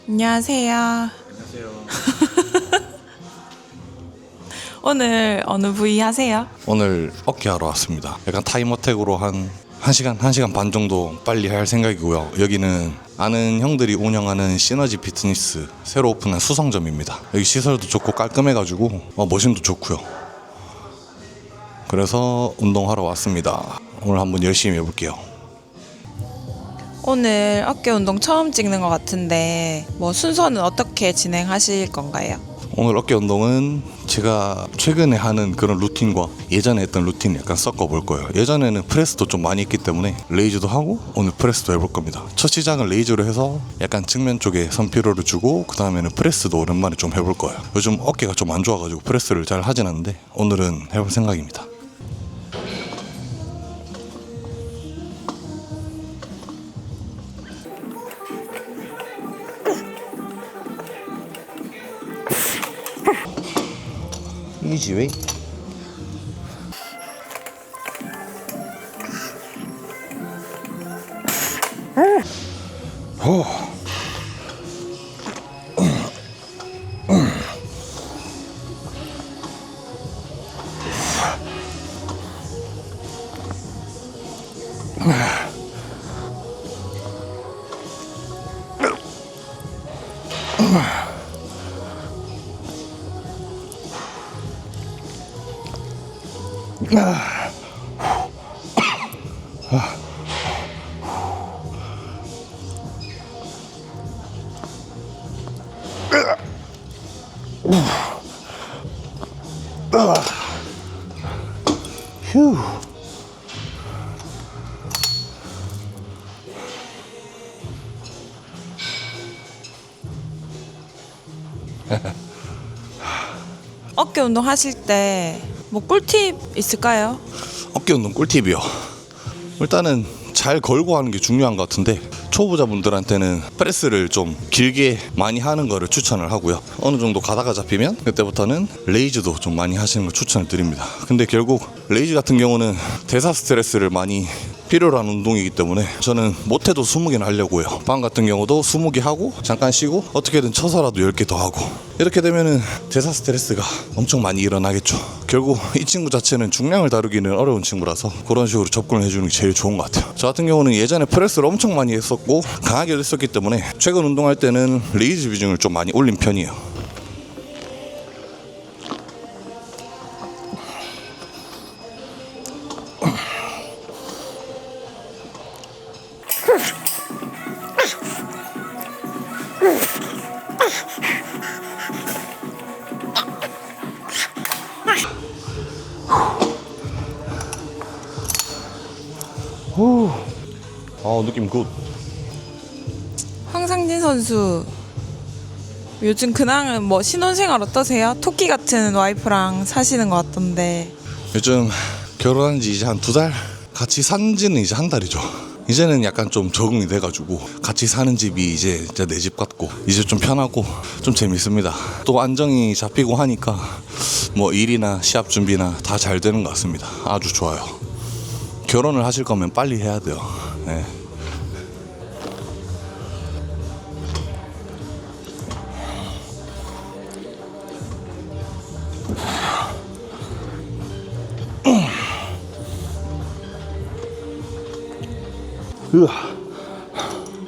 안녕하세요. 안녕하세요. 오늘 어느 부위 하세요? 오늘 어깨 하러 왔습니다. 약간 타임어택으로 한 1시간 반 정도 빨리 할 생각이고요. 여기는 아는 형들이 운영하는 시너지 피트니스 새로 오픈한 수성점입니다. 여기 시설도 좋고 깔끔해가지고 머신도 좋고요. 그래서 운동하러 왔습니다. 오늘 한번 열심히 해볼게요. 오늘 어깨 운동 처음 찍는 것 같은데 순서는 어떻게 진행하실 건가요? 오늘 어깨 운동은 제가 최근에 하는 그런 루틴과 예전에 했던 루틴 약간 섞어볼 거예요. 예전에는 프레스도 좀 많이 했기 때문에 레이즈도 하고 오늘 프레스도 해볼 겁니다. 첫 시작은 레이즈로 해서 약간 측면 쪽에 선피로를 주고 그 다음에는 프레스도 오랜만에 좀 해볼 거예요. 요즘 어깨가 좀 안 좋아가지고 프레스를 잘 하진 않는데 오늘은 해볼 생각입니다. Easy way. 휴. 어깨 운동 하실 때 꿀팁 있을까요? 어깨 운동 꿀팁이요. 일단은 잘 걸고 하는 게 중요한 것 같은데 초보자분들한테는 프레스를 좀 길게 많이 하는 거를 추천을 하고요. 어느 정도 가다가 잡히면 그때부터는 레이즈도 좀 많이 하시는 걸 추천을 드립니다. 근데 결국 레이즈 같은 경우는 대사 스트레스를 많이 필요로 하는 운동이기 때문에 저는 못해도 20개는 하려고요. 방 같은 경우도 20개 하고 잠깐 쉬고 어떻게든 쳐서라도 10개 더 하고 이렇게 되면은 대사 스트레스가 엄청 많이 일어나겠죠. 결국 이 친구 자체는 중량을 다루기는 어려운 친구라서 그런 식으로 접근을 해주는 게 제일 좋은 것 같아요. 저 같은 경우는 예전에 프레스를 엄청 많이 했었고 강하게 했었기 때문에 최근 운동할 때는 레이즈 비중을 좀 많이 올린 편이에요. 느낌 굿. 황상진 선수 요즘 근황은 신혼생활 어떠세요? 토끼 같은 와이프랑 사시는 것 같던데. 요즘 결혼한 지 이제 한 2달? 같이 산 지는 이제 1달이죠. 이제는 약간 좀 적응이 돼가지고 같이 사는 집이 이제 내 집 같고 이제 좀 편하고 좀 재밌습니다. 또 안정이 잡히고 하니까 일이나 시합 준비나 다 잘 되는 것 같습니다. 아주 좋아요. 결혼을 하실 거면 빨리 해야 돼요. 네.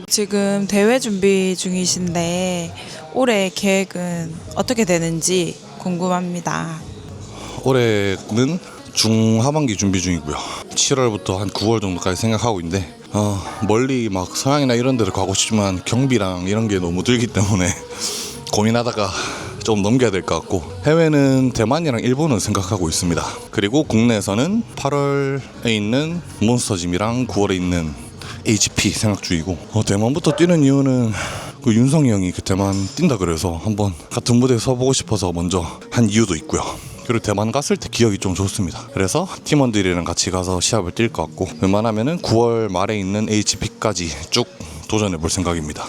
지금 대회 준비 중이신데 올해 계획은 어떻게 되는지 궁금합니다. 올해는 중하반기 준비 중이고요. 7월부터 한 9월 정도까지 생각하고 있는데 멀리 막 서양이나 이런 데를 가고 싶지만 경비랑 이런 게 너무 들기 때문에 고민하다가 좀 넘겨야 될 것 같고 해외는 대만이랑 일본을 생각하고 있습니다. 그리고 국내에서는 8월에 있는 몬스터짐이랑 9월에 있는 HP 생각 중이고 대만부터 뛰는 이유는 그 윤성이 형이 그 대만 뛴다 그래서 한번 같은 무대에 서보고 싶어서 먼저 한 이유도 있고요. 그리고 대만 갔을 때 기억이 좀 좋습니다. 그래서 팀원들이랑 같이 가서 시합을 뛸 것 같고 웬만하면은 9월 말에 있는 HP까지 쭉 도전해 볼 생각입니다.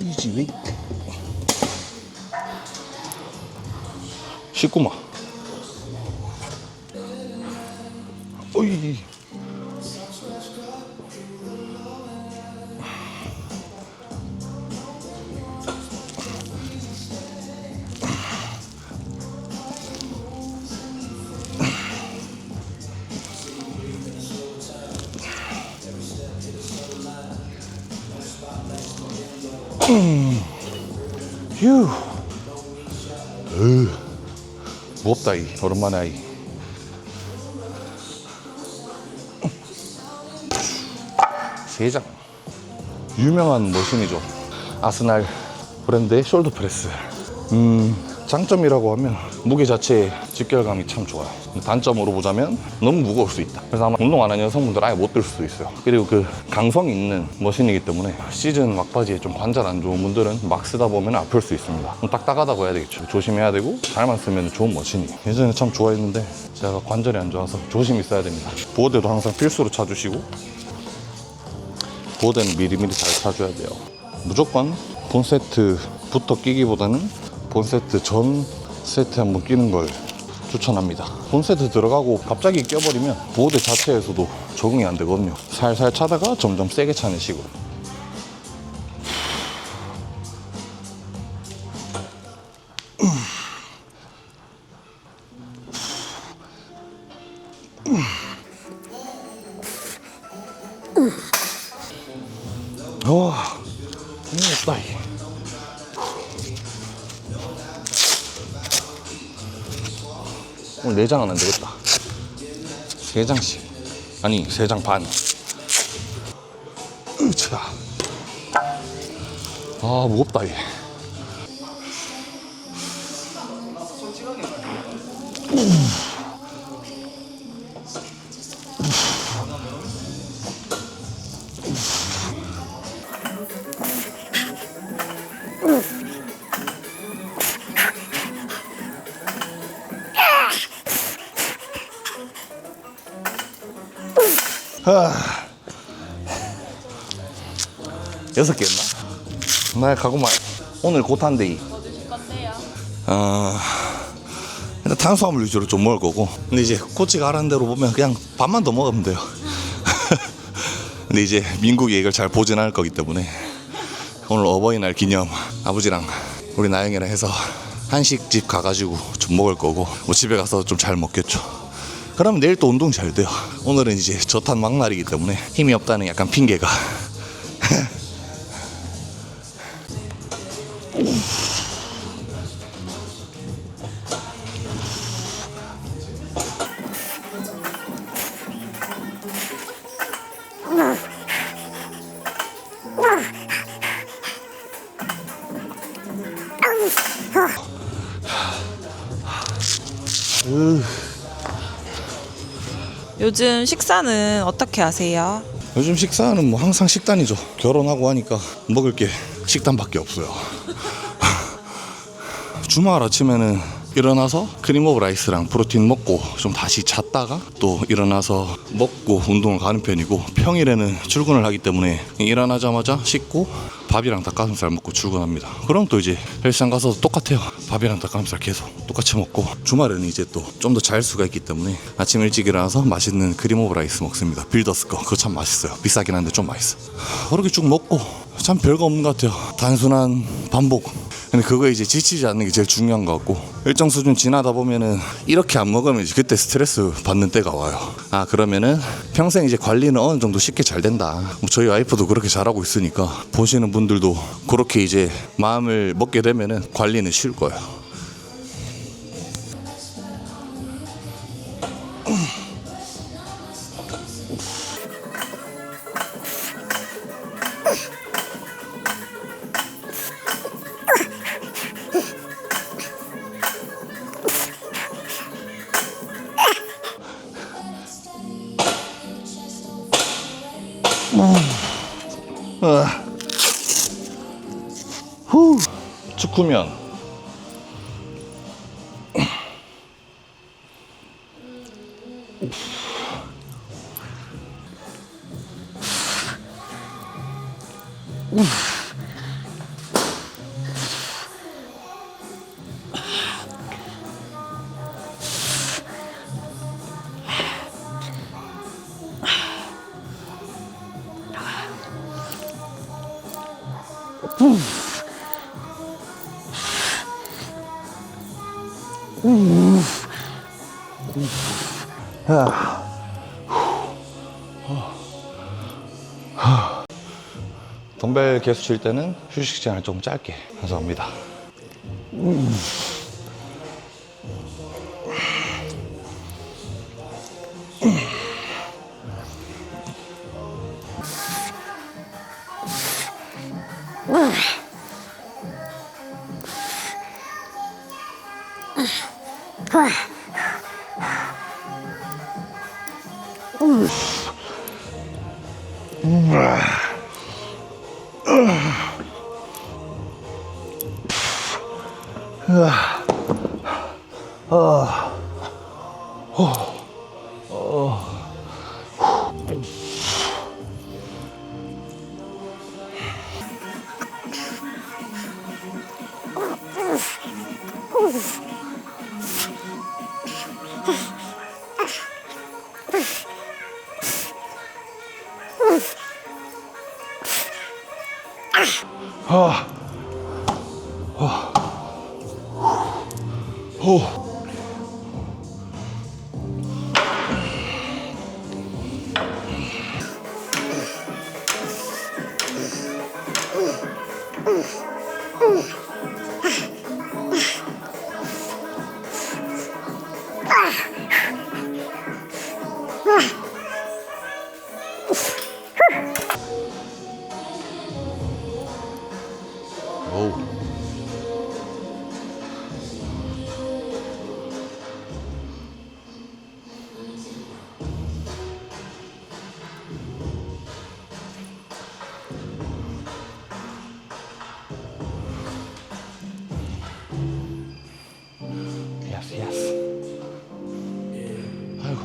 easy way. 쉽구만. 어이. 휴. 무겁다 이. 오랜만에 아이. 세장. 유명한 머신이죠. 아스날 브랜드의 숄더 프레스. 장점이라고 하면 무게 자체의 직결감이 참 좋아요. 단점으로 보자면 너무 무거울 수 있다. 그래서 아마 운동 안 하는 여성분들 아예 못 들 수도 있어요. 그리고 그 강성이 있는 머신이기 때문에 시즌 막바지에 좀 관절 안 좋은 분들은 막 쓰다 보면 아플 수 있습니다. 딱딱하다고 해야 되겠죠. 조심해야 되고 잘만 쓰면 좋은 머신이에요. 예전에 참 좋아했는데 제가 관절이 안 좋아서 조심히 써야 됩니다. 보호대도 항상 필수로 차주시고, 보호대는 미리미리 잘 차줘야 돼요. 무조건 본 세트부터 끼기보다는 본 세트 전 세트 한번 끼는 걸 추천합니다. 본 세트 들어가고 갑자기 껴버리면 보호대 자체에서도 적응이 안 되거든요. 살살 차다가 점점 세게 차는 식으로. 없다 이. 오늘 4장은 안 되겠다. 3장씩. 아니, 3장 반. 으차. 아, 무겁다, 얘. 아, 6개 했나? 나야 가구만. 오늘 고탄데이. 뭐 드실 건데요? 일단 탄수화물 위주로 좀 먹을 거고. 근데 이제 코치가 하라는 대로 보면 그냥 밥만 더 먹으면 돼요. 근데 이제 민국이 이걸 잘 보진 않을 거기 때문에 오늘 어버이날 기념 아버지랑 우리 나영이랑 해서 한식집 가가지고 좀 먹을 거고, 뭐 집에 가서 좀 잘 먹겠죠. 그러면 내일 또 운동 잘 돼요. 오늘은 이제 저탄 막날이기 때문에 힘이 없다는 약간 핑계가. 요즘 식사는 어떻게 하세요? 요즘 식사는 뭐 항상 식단이죠. 결혼하고 하니까 먹을 게 식단밖에 없어요. 주말 아침에는 일어나서 크림 오브 라이스랑 프로틴 먹고 좀 다시 잤다가 또 일어나서 먹고 운동을 가는 편이고, 평일에는 출근을 하기 때문에 일어나자마자 씻고 밥이랑 닭가슴살 먹고 출근합니다. 그럼 또 이제 헬스장 가서 똑같아요. 밥이랑 닭가슴살 계속 똑같이 먹고, 주말에는 이제 또 좀 더 잘 수가 있기 때문에 아침 일찍 일어나서 맛있는 크림 오브 라이스 먹습니다. 빌더스 거. 그거 참 맛있어요. 비싸긴 한데 좀 맛있어. 그렇게 쭉 먹고 참 별거 없는 것 같아요. 단순한 반복. 근데 그거 이제 지치지 않는 게 제일 중요한 것 같고, 일정 수준 지나다 보면은 이렇게 안 먹으면 이제 그때 스트레스 받는 때가 와요. 아, 그러면은 평생 이제 관리는 어느 정도 쉽게 잘 된다. 뭐 저희 와이프도 그렇게 잘하고 있으니까 보시는 분들도 그렇게 이제 마음을 먹게 되면은 관리는 쉬울 거예요. 축구면 덤벨 개수 칠 때는 휴식 시간을 좀 짧게 해서 합니다. 예스. 아이고.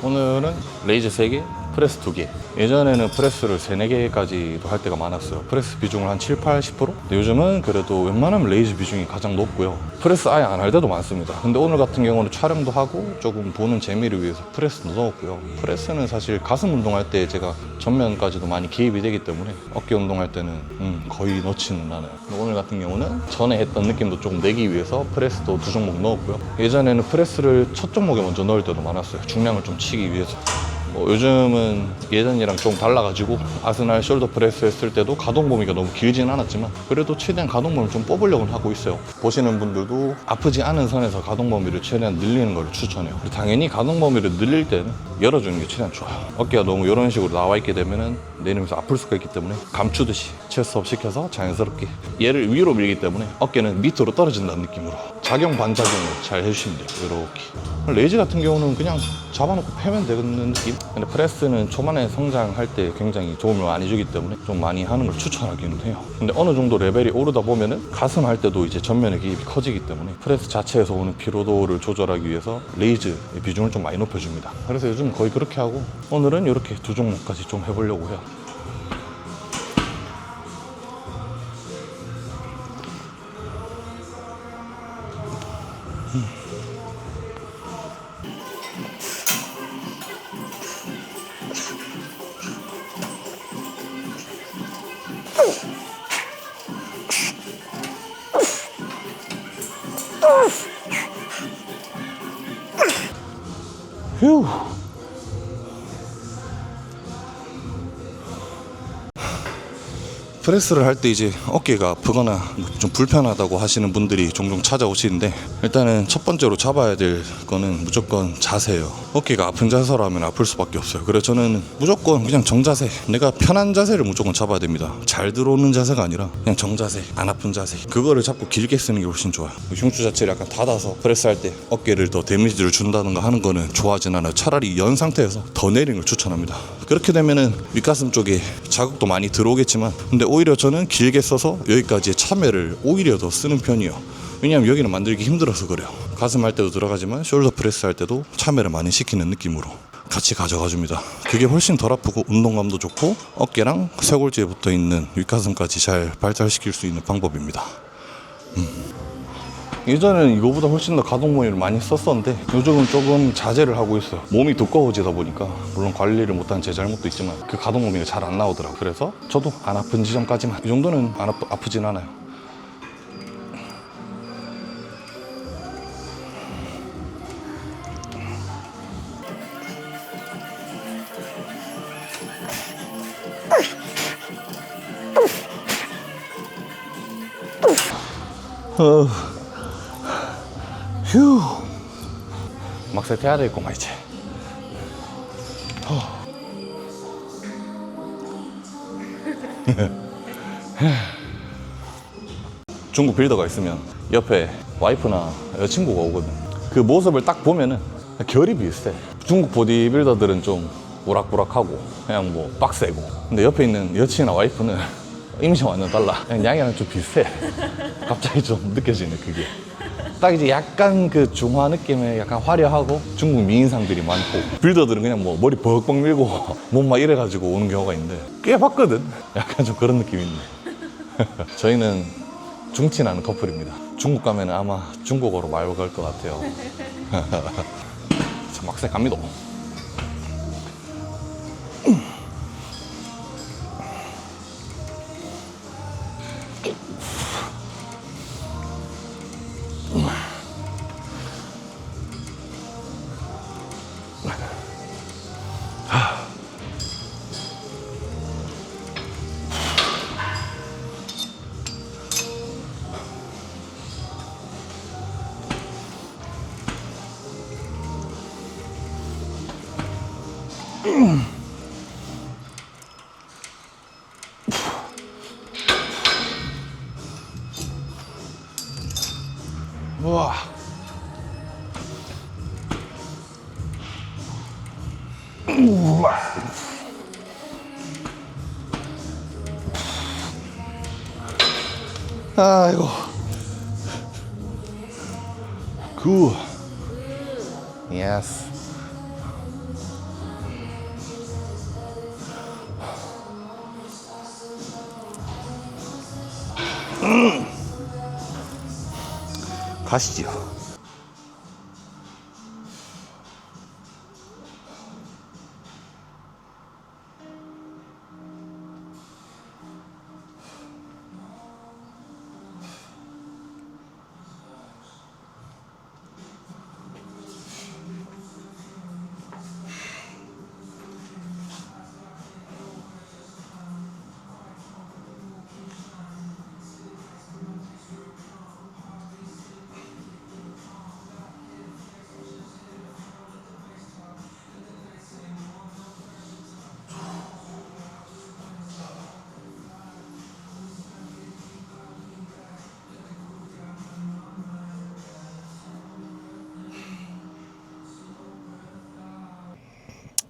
오늘은 레이즈 3개, 프레스 2개. 예전에는 프레스를 3, 4개까지도 할 때가 많았어요. 프레스 비중을 한 7, 80%? 근데 요즘은 그래도 웬만하면 레이즈 비중이 가장 높고요. 프레스 아예 안 할 때도 많습니다. 근데 오늘 같은 경우는 촬영도 하고 조금 보는 재미를 위해서 프레스도 넣었고요. 프레스는 사실 가슴 운동할 때 제가 전면까지도 많이 개입이 되기 때문에 어깨 운동할 때는 거의 넣지는 않아요. 오늘 같은 경우는 전에 했던 느낌도 조금 내기 위해서 프레스도 2종목 넣었고요. 예전에는 프레스를 첫 종목에 먼저 넣을 때도 많았어요. 중량을 좀 치기 위해서. 요즘은 예전이랑 좀 달라가지고 아스날 숄더 프레스 했을 때도 가동 범위가 너무 길진 않았지만 그래도 최대한 가동 범위를 좀 뽑으려고 하고 있어요. 보시는 분들도 아프지 않은 선에서 가동 범위를 최대한 늘리는 걸 추천해요. 그리고 당연히 가동 범위를 늘릴 때는 열어주는 게 최대한 좋아요. 어깨가 너무 이런 식으로 나와 있게 되면은 내리면서 아플 수가 있기 때문에 감추듯이 체스트업 시켜서 자연스럽게 얘를 위로 밀기 때문에 어깨는 밑으로 떨어진다는 느낌으로 작용 반작용을 잘 해주시면 돼요. 이렇게. 레이즈 같은 경우는 그냥 잡아놓고 패면 되는 느낌? 근데 프레스는 초반에 성장할 때 굉장히 도움을 많이 주기 때문에 좀 많이 하는 걸 추천하기는 해요. 근데 어느 정도 레벨이 오르다 보면은 가슴 할 때도 이제 전면의 개입이 커지기 때문에 프레스 자체에서 오는 피로도를 조절하기 위해서 레이즈의 비중을 좀 많이 높여줍니다. 그래서 요즘 거의 그렇게 하고 오늘은 이렇게 2종목까지 좀 해보려고 해요. 휴. 프레스를 할 때 이제 어깨가 아프거나 좀 불편하다고 하시는 분들이 종종 찾아오시는데, 일단은 첫 번째로 잡아야 될 거는 무조건 자세예요. 어깨가 아픈 자세라면 아플 수밖에 없어요. 그래서 저는 무조건 그냥 정자세, 내가 편한 자세를 무조건 잡아야 됩니다. 잘 들어오는 자세가 아니라 그냥 정자세, 안 아픈 자세, 그거를 잡고 길게 쓰는 게 훨씬 좋아요. 흉추 자체를 약간 닫아서 프레스할 때 어깨를 더 데미지를 준다든가 하는 거는 좋아하진 않아요. 차라리 연 상태에서 더 내리는 걸 추천합니다. 그렇게 되면은 윗가슴 쪽에 자극도 많이 들어오겠지만, 근데 오히려 저는 길게 써서 여기까지의 참여를 오히려 더 쓰는 편이에요. 왜냐하면 여기는 만들기 힘들어서 그래요. 가슴 할 때도 들어가지만 숄더 프레스 할 때도 참여를 많이 시키는 느낌으로 같이 가져가 줍니다. 그게 훨씬 덜 아프고 운동감도 좋고 어깨랑 쇄골지에 붙어 있는 윗가슴까지 잘 발달시킬 수 있는 방법입니다. 예전에는 이거보다 훨씬 더 가동 범위를 많이 썼었는데 요즘은 조금 자제를 하고 있어요. 몸이 두꺼워지다 보니까 물론 관리를 못한 제 잘못도 있지만 그 가동 범위가 잘 안 나오더라고요. 그래서 저도 안 아픈 지점까지만, 이 정도는 안 아프진 않아요. 휴, 막 세트해야 되겠구만 이제. 중국 빌더가 있으면 옆에 와이프나 여자친구가 오거든. 그 모습을 딱 보면은 결이 비슷해. 중국 보디빌더들은 좀 우락부락하고 그냥 뭐 빡세고, 근데 옆에 있는 여친이나 와이프는 이미지가 완전 달라. 그냥 양이랑 좀 비슷해. 갑자기 좀 느껴지네 그게. 딱 이제 약간 그 중화 느낌의 약간 화려하고 중국 미인상들이 많고, 빌더들은 그냥 뭐 머리 벅벅 밀고 몸 막 이래가지고 오는 경우가 있는데 꽤 봤거든. 약간 좀 그런 느낌이 있네. 저희는 중친하는 커플입니다. 중국 가면 아마 중국어로 말 걸 것 같아요. 참 막세 갑니다. 우와. 우와. 아이고. 굿. 예스. 가시죠.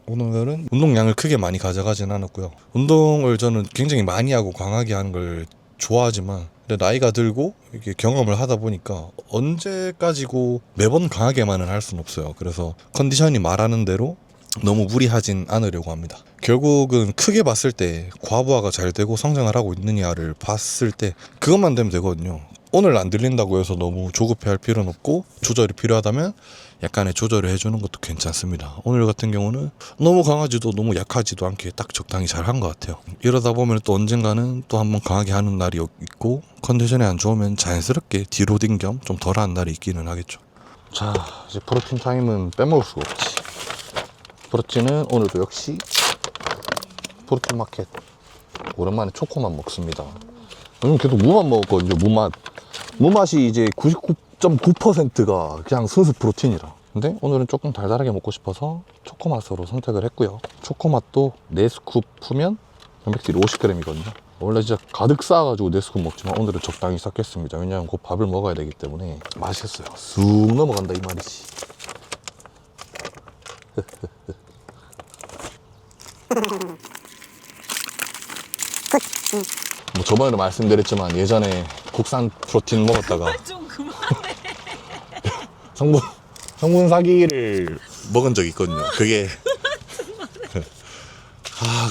오늘은 운동량을 크게 많이 가져가진 않았고요. 운동을 저는 굉장히 많이 하고 강하게 하는 걸 좋아하지만, 근데 나이가 들고 이렇게 경험을 하다 보니까 언제까지고 매번 강하게만은 할 수는 없어요. 그래서 컨디션이 말하는 대로 너무 무리하진 않으려고 합니다. 결국은 크게 봤을 때 과부하가 잘 되고 성장을 하고 있느냐를 봤을 때 그것만 되면 되거든요. 오늘 안 들린다고 해서 너무 조급해할 필요는 없고, 조절이 필요하다면 약간의 조절을 해주는 것도 괜찮습니다. 오늘 같은 경우는 너무 강하지도 너무 약하지도 않게 딱 적당히 잘 한 것 같아요. 이러다 보면 또 언젠가는 또 한번 강하게 하는 날이 있고, 컨디션이 안 좋으면 자연스럽게 디로딩 겸 좀 덜한 날이 있기는 하겠죠. 자, 이제 프로틴 타임은 빼먹을 수가 없지. 프로틴은 오늘도 역시 프로틴 마켓 오랜만에 초코맛 먹습니다. 요즘 계속 무맛 먹었거든요. 무맛이 이제 99.9%가 그냥 순수 프로틴이라. 근데 오늘은 조금 달달하게 먹고 싶어서 초코맛으로 선택을 했고요. 초코맛도 4스쿱 푸면 단백질이 50g이거든요. 원래 진짜 가득 쌓아가지고 4스쿱 먹지만 오늘은 적당히 쌓겠습니다. 왜냐하면 곧 밥을 먹어야 되기 때문에. 맛있었어요. 쑥 넘어간다 이 말이지. 뭐 저번에도 말씀드렸지만 예전에 국산 프로틴 먹었다가 좀 그만해. 성분 사기를 먹은 적이 있거든요. 그게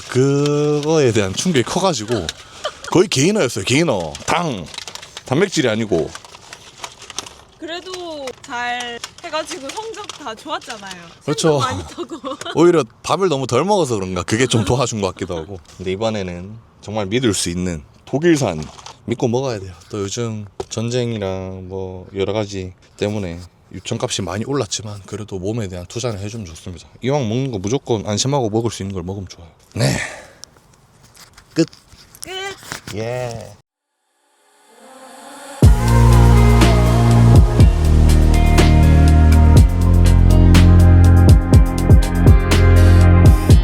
그거에 대한 충격이 커가지고 거의 게이너였어요. 게이너. 단백질이 아니고. 그래도 잘 해가지고 성적 다 좋았잖아요. 그렇죠. 많이 타고. 오히려 밥을 너무 덜 먹어서 그런가 그게 좀 도와준 것 같기도 하고. 근데 이번에는 정말 믿을 수 있는 독일산 믿고 먹어야 돼요. 또 요즘 전쟁이랑 뭐 여러 가지 때문에 유통값이 많이 올랐지만 그래도 몸에 대한 투자를 해주면 좋습니다. 이왕 먹는 거 무조건 안심하고 먹을 수 있는 걸 먹으면 좋아요. 네, 끝. 끝. 예.